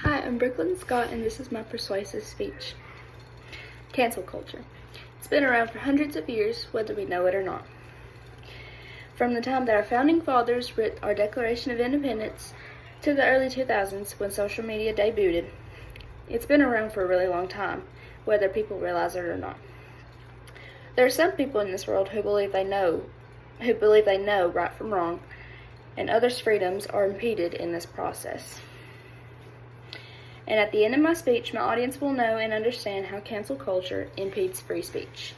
Hi, I'm Brooklyn Scott, and this is my persuasive speech. Cancel culture. It's been around for hundreds of years, whether we know it or not. From the time that our founding fathers wrote our Declaration of Independence to the early 2000s when social media debuted, it's been around for a really long time, whether people realize it or not. There are some people in this world who believe they know right from wrong, and others' freedoms are impeded in this process. And at the end of my speech, my audience will know and understand how cancel culture impedes free speech.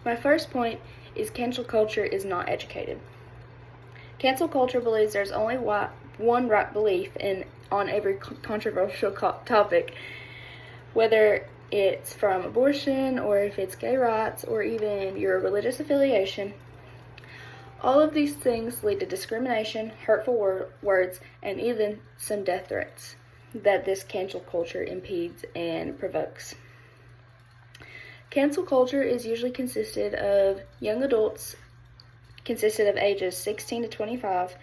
My first point is cancel culture is not educated. Cancel culture believes there's only one right belief on every controversial topic, whether it's from abortion or if it's gay rights or even your religious affiliation. All of these things lead to discrimination, hurtful words, and even some death threats that this cancel culture impedes and provokes. Cancel culture is usually consisted of young adults, consisted of ages 16 to 25,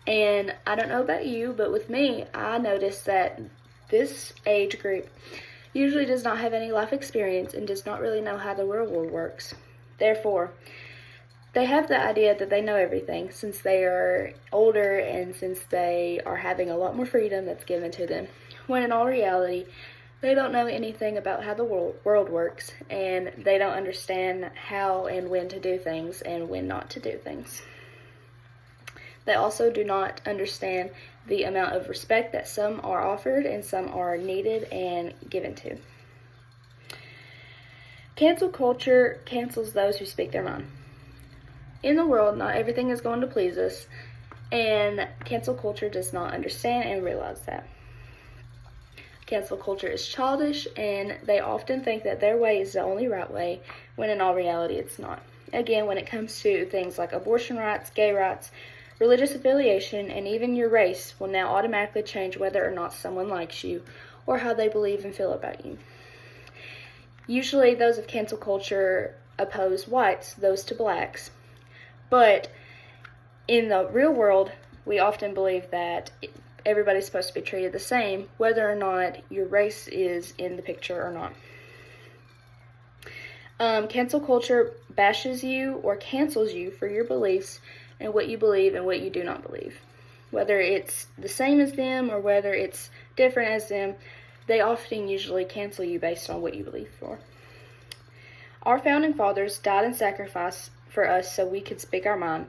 and I don't know about you, but with me, I noticed that this age group usually does not have any life experience and does not really know how the real world works. Therefore, they have the idea that they know everything since they are older and since they are having a lot more freedom that's given to them, when in all reality, they don't know anything about how the world works, and they don't understand how and when to do things and when not to do things. They also do not understand the amount of respect that some are offered and some are needed and given to. Cancel culture cancels those who speak their mind. In the world, not everything is going to please us, and cancel culture does not understand and realize that. Cancel culture is childish, and they often think that their way is the only right way, when in all reality it's not. Again, when it comes to things like abortion rights, gay rights, religious affiliation, and even your race will now automatically change whether or not someone likes you or how they believe and feel about you. Usually those of cancel culture oppose whites, those to blacks. But in the real world, we often believe that everybody's supposed to be treated the same, whether or not your race is in the picture or not. Cancel culture bashes you or cancels you for your beliefs and what you believe and what you do not believe. Whether it's the same as them or whether it's different as them, they often usually cancel you based on what you believe for. Our founding fathers died in sacrifice for us so we could speak our mind,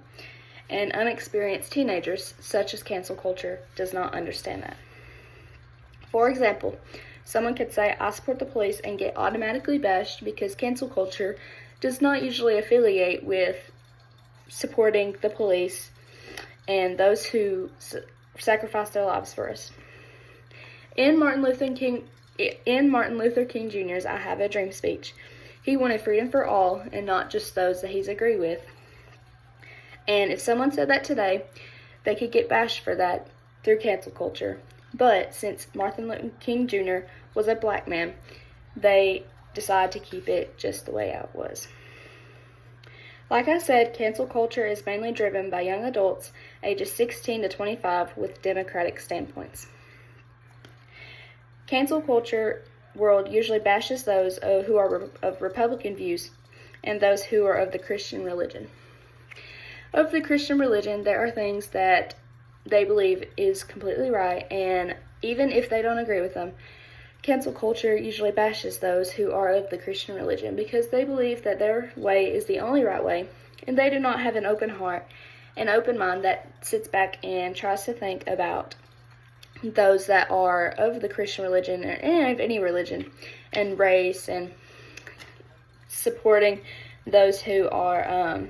and unexperienced teenagers, such as cancel culture, does not understand that. For example, someone could say, I support the police, and get automatically bashed because cancel culture does not usually affiliate with supporting the police and those who sacrifice their lives for us. In Martin Luther King Jr.'s I Have a Dream speech, he wanted freedom for all and not just those that he's agree with. And if someone said that today, they could get bashed for that through cancel culture. But since Martin Luther King Jr. was a black man, they decided to keep it just the way it was. Like I said, cancel culture is mainly driven by young adults ages 16 to 25 with democratic standpoints. Cancel culture world usually bashes those who are of Republican views and those who are of the Christian religion. Of the Christian religion, there are things that they believe is completely right, and even if they don't agree with them, cancel culture usually bashes those who are of the Christian religion because they believe that their way is the only right way, and they do not have an open heart, an open mind that sits back and tries to think about those that are of the Christian religion and of any religion and race, and supporting those who are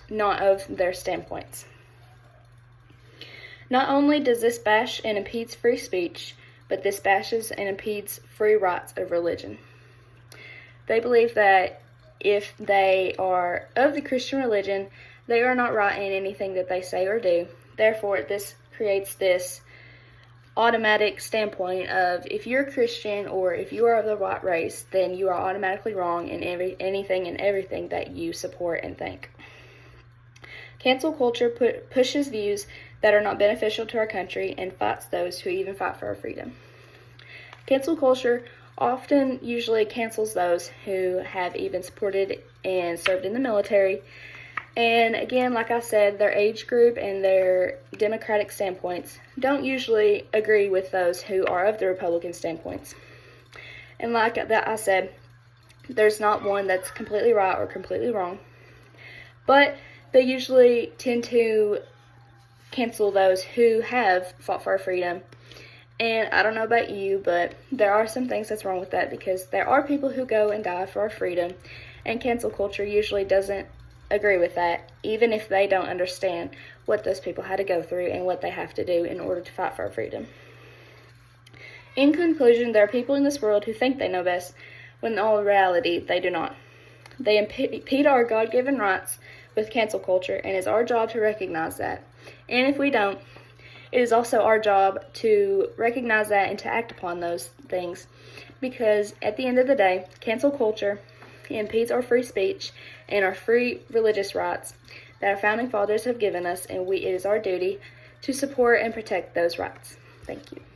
not of their standpoints. Not only does this bash and impedes free speech, but this bashes and impedes free rights of religion. They believe that if they are of the Christian religion, they are not right in anything that they say or do. Therefore, this creates this automatic standpoint of if you're a Christian or if you are of the white race, then you are automatically wrong in anything and everything that you support and think. Cancel culture pushes views that are not beneficial to our country and fights those who even fight for our freedom. Cancel culture often usually cancels those who have even supported and served in the military. And again, like I said, their age group and their Democratic standpoints don't usually agree with those who are of the Republican standpoints. And like that I said, there's not one that's completely right or completely wrong. But they usually tend to cancel those who have fought for our freedom. And I don't know about you, but there are some things that's wrong with that, because there are people who go and die for our freedom, and cancel culture usually doesn't agree with that, even if they don't understand what those people had to go through and what they have to do in order to fight for our freedom. In conclusion, there are people in this world who think they know best, when in all reality they do not. They impede our God-given rights with cancel culture, and it's our job to recognize that. And if we don't, it is also our job to recognize that and to act upon those things, because at the end of the day, cancel culture impedes our free speech and our free religious rights that our founding fathers have given us, and it is our duty to support and protect those rights. Thank you.